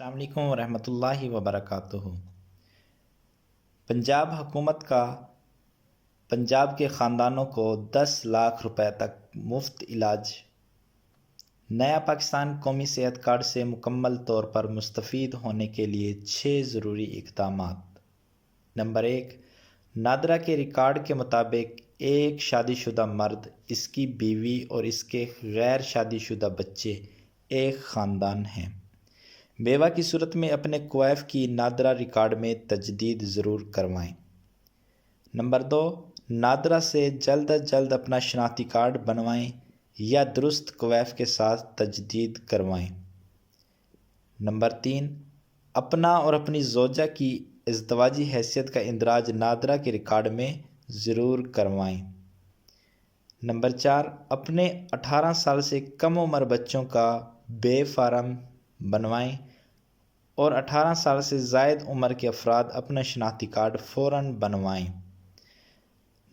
السلام علیکم ورحمۃ اللہ وبرکاتہ۔ پنجاب حکومت کا پنجاب کے خاندانوں کو 10 لاکھ روپے تک مفت علاج۔ نیا پاکستان قومی صحت کارڈ سے مکمل طور پر مستفید ہونے کے لیے 6 ضروری اقدامات۔ نمبر 1، نادرا کے ریکارڈ کے مطابق ایک شادی شدہ مرد، اس کی بیوی اور اس کے غیر شادی شدہ بچے ایک خاندان ہیں۔ بیوہ کی صورت میں اپنے کوائف کی نادرا ریکارڈ میں تجدید ضرور کروائیں۔ نمبر 2، نادرا سے جلد از جلد اپنا شناختی کارڈ بنوائیں یا درست کوائف کے ساتھ تجدید کروائیں۔ نمبر 3، اپنا اور اپنی زوجہ کی ازدواجی حیثیت کا اندراج نادرا کے ریکارڈ میں ضرور کروائیں۔ نمبر 4، اپنے 18 سال سے کم عمر بچوں کا بے فارم بنوائیں اور 18 سال سے زائد عمر کے افراد اپنا شناختی کارڈ فوراً بنوائیں۔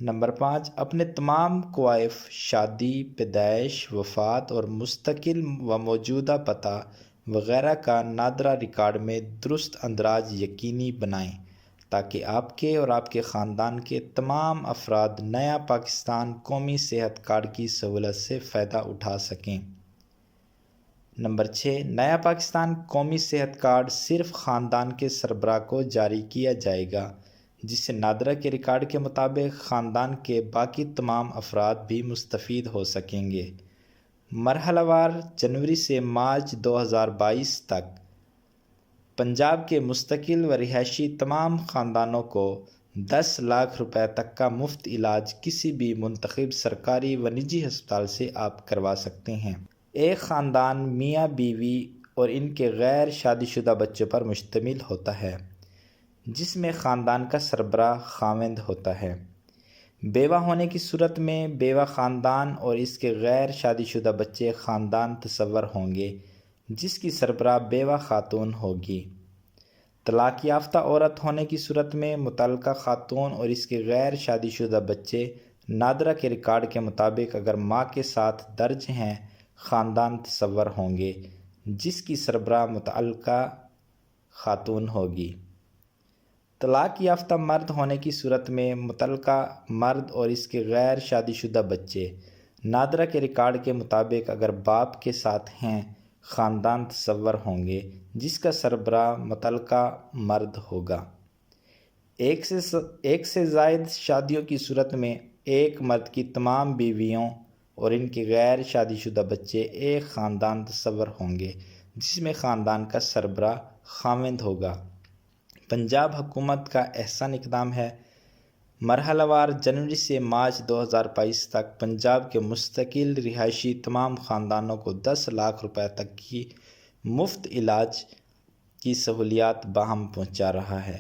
نمبر 5، اپنے تمام کوائف شادی، پیدائش، وفات اور مستقل و موجودہ پتہ وغیرہ کا نادرا ریکارڈ میں درست اندراج یقینی بنائیں تاکہ آپ کے اور آپ کے خاندان کے تمام افراد نیا پاکستان قومی صحت کارڈ کی سہولت سے فائدہ اٹھا سکیں۔ نمبر 6، نیا پاکستان قومی صحت کارڈ صرف خاندان کے سربراہ کو جاری کیا جائے گا، جس سے نادرا کے ریکارڈ کے مطابق خاندان کے باقی تمام افراد بھی مستفید ہو سکیں گے۔ مرحلہ وار جنوری سے مارچ 2022 تک پنجاب کے مستقل و رہائشی تمام خاندانوں کو 10 لاکھ روپے تک کا مفت علاج کسی بھی منتخب سرکاری و نجی ہسپتال سے آپ کروا سکتے ہیں۔ ایک خاندان میاں بیوی اور ان کے غیر شادی شدہ بچوں پر مشتمل ہوتا ہے، جس میں خاندان کا سربراہ خاوند ہوتا ہے۔ بیوہ ہونے کی صورت میں بیوہ خاندان اور اس کے غیر شادی شدہ بچے خاندان تصور ہوں گے، جس کی سربراہ بیوہ خاتون ہوگی۔ طلاق یافتہ عورت ہونے کی صورت میں متعلقہ خاتون اور اس کے غیر شادی شدہ بچے نادرا کے ریکارڈ کے مطابق اگر ماں کے ساتھ درج ہیں خاندان تصور ہوں گے، جس کی سربراہ متعلقہ خاتون ہوگی۔ طلاق یافتہ مرد ہونے کی صورت میں متعلقہ مرد اور اس کے غیر شادی شدہ بچے نادرا کے ریکارڈ کے مطابق اگر باپ کے ساتھ ہیں خاندان تصور ہوں گے، جس کا سربراہ متعلقہ مرد ہوگا۔ ایک سے زائد شادیوں کی صورت میں ایک مرد کی تمام بیویوں اور ان کے غیر شادی شدہ بچے ایک خاندان تصور ہوں گے، جس میں خاندان کا سربراہ خاوند ہوگا۔ پنجاب حکومت کا احسن اقدام ہے، مرحلہ وار جنوری سے مارچ 2022 تک پنجاب کے مستقل رہائشی تمام خاندانوں کو 10 لاکھ روپے تک کی مفت علاج کی سہولیات باہم پہنچا رہا ہے۔